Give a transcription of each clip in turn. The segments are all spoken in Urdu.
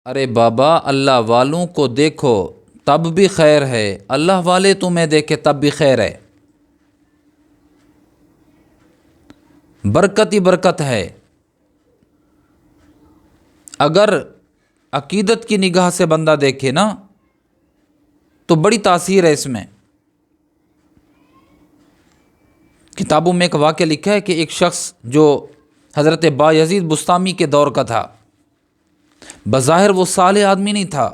ارے بابا، اللہ والوں کو دیکھو تب بھی خیر ہے، اللہ والے تمہیں دیکھے تب بھی خیر ہے، برکت ہی برکت ہے۔ اگر عقیدت کی نگاہ سے بندہ دیکھے نا تو بڑی تاثیر ہے اس میں۔ کتابوں میں ایک واقعہ لکھا ہے کہ ایک شخص جو حضرت بایزید بسطامی کے دور کا تھا، بظاہر وہ صالح آدمی نہیں تھا،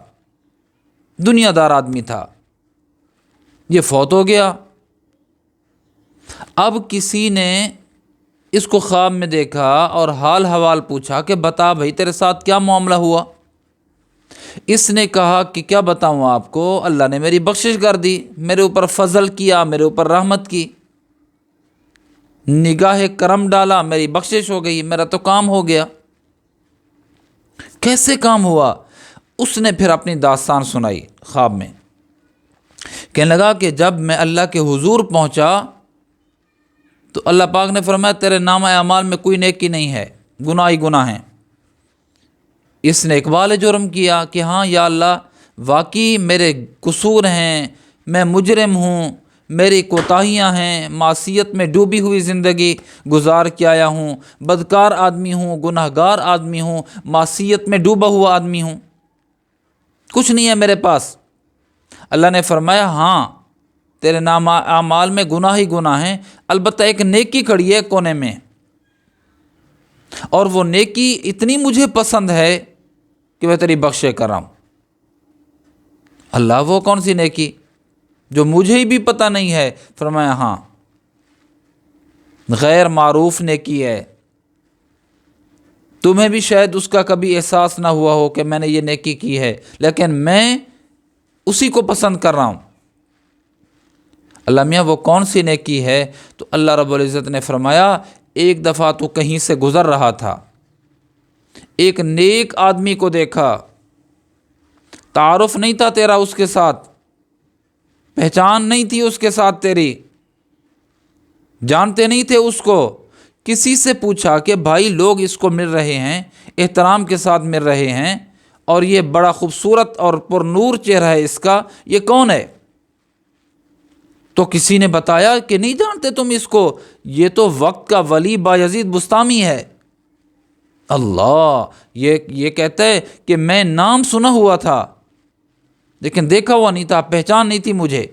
دنیا دار آدمی تھا، یہ فوت ہو گیا۔ اب کسی نے اس کو خواب میں دیکھا اور حال حوال پوچھا کہ بتا بھائی تیرے ساتھ کیا معاملہ ہوا؟ اس نے کہا کہ کیا بتاؤں آپ کو، اللہ نے میری بخشش کر دی، میرے اوپر فضل کیا، میرے اوپر رحمت کی، نگاہ کرم ڈالا، میری بخشش ہو گئی، میرا تو کام ہو گیا۔ کیسے کام ہوا؟ اس نے پھر اپنی داستان سنائی خواب میں۔ کہنے لگا کہ جب میں اللہ کے حضور پہنچا تو اللہ پاک نے فرمایا تیرے نامہ اعمال میں کوئی نیکی نہیں ہے، گناہ ہی گناہ ہیں۔ اس نے اقبال جرم کیا کہ ہاں یا اللہ، واقعی میرے قصور ہیں، میں مجرم ہوں، میری کوتاہیاں ہیں، معصیت میں ڈوبی ہوئی زندگی گزار کے آیا ہوں، بدکار آدمی ہوں، گناہ گار آدمی ہوں، معصیت میں ڈوبا ہوا آدمی ہوں، کچھ نہیں ہے میرے پاس۔ اللہ نے فرمایا ہاں تیرے نامہ اعمال میں گناہ ہی گناہ ہیں، البتہ ایک نیکی کھڑی ہے کونے میں، اور وہ نیکی اتنی مجھے پسند ہے کہ میں تیری بخشے کر رہا ہوں۔ اللہ وہ کون سی نیکی جو مجھے ہی بھی پتہ نہیں ہے؟ فرمایا ہاں غیر معروف نیکی ہے، تمہیں بھی شاید اس کا کبھی احساس نہ ہوا ہو کہ میں نے یہ نیکی کی ہے، لیکن میں اسی کو پسند کر رہا ہوں۔ اللہ میاں وہ کون سی نیکی ہے؟ تو اللہ رب العزت نے فرمایا ایک دفعہ تو کہیں سے گزر رہا تھا، ایک نیک آدمی کو دیکھا، تعارف نہیں تھا تیرا اس کے ساتھ، پہچان نہیں تھی اس کے ساتھ تیری، جانتے نہیں تھے اس کو، کسی سے پوچھا کہ بھائی لوگ اس کو مل رہے ہیں، احترام کے ساتھ مل رہے ہیں، اور یہ بڑا خوبصورت اور پر نور چہرہ ہے اس کا، یہ کون ہے؟ تو کسی نے بتایا کہ نہیں جانتے تم اس کو، یہ تو وقت کا ولی بایزید بسطامی ہے۔ اللہ، یہ کہتا ہے کہ میں نام سنا ہوا تھا لیکن دیکھا ہوا نہیں تھا، پہچان نہیں تھی مجھے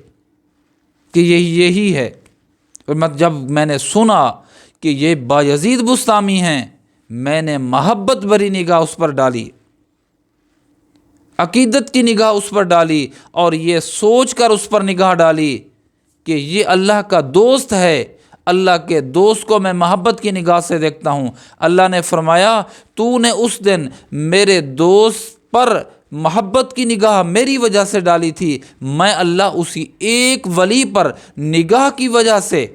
کہ یہی ہے۔ اور جب میں نے سنا کہ یہ بایزید بسطامی ہیں، میں نے محبت بھری نگاہ اس پر ڈالی، عقیدت کی نگاہ اس پر ڈالی، اور یہ سوچ کر اس پر نگاہ ڈالی کہ یہ اللہ کا دوست ہے، اللہ کے دوست کو میں محبت کی نگاہ سے دیکھتا ہوں۔ اللہ نے فرمایا تو نے اس دن میرے دوست پر محبت کی نگاہ میری وجہ سے ڈالی تھی، میں اللہ اسی ایک ولی پر نگاہ کی وجہ سے،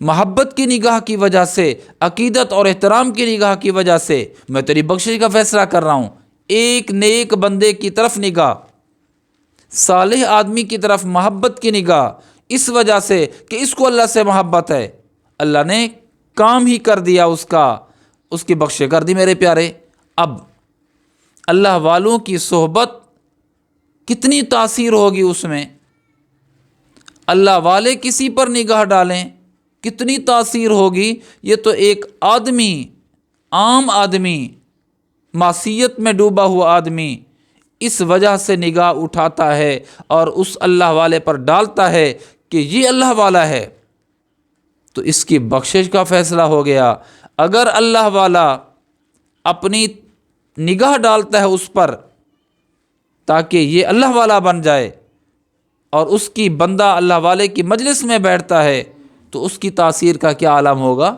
محبت کی نگاہ کی وجہ سے، عقیدت اور احترام کی نگاہ کی وجہ سے میں تیری بخشش کا فیصلہ کر رہا ہوں۔ ایک نیک بندے کی طرف نگاہ، صالح آدمی کی طرف محبت کی نگاہ، اس وجہ سے کہ اس کو اللہ سے محبت ہے، اللہ نے کام ہی کر دیا اس کی بخشش کر دی میرے پیارے۔ اب اللہ والوں کی صحبت کتنی تاثیر ہوگی اس میں، اللہ والے کسی پر نگاہ ڈالیں کتنی تاثیر ہوگی۔ یہ تو ایک آدمی، عام آدمی، معصیت میں ڈوبا ہوا آدمی اس وجہ سے نگاہ اٹھاتا ہے اور اس اللہ والے پر ڈالتا ہے کہ یہ اللہ والا ہے، تو اس کی بخشش کا فیصلہ ہو گیا۔ اگر اللہ والا اپنی نگاہ ڈالتا ہے اس پر تاکہ یہ اللہ والا بن جائے، اور اس کی بندہ اللہ والے کی مجلس میں بیٹھتا ہے، تو اس کی تاثیر کا کیا عالم ہوگا۔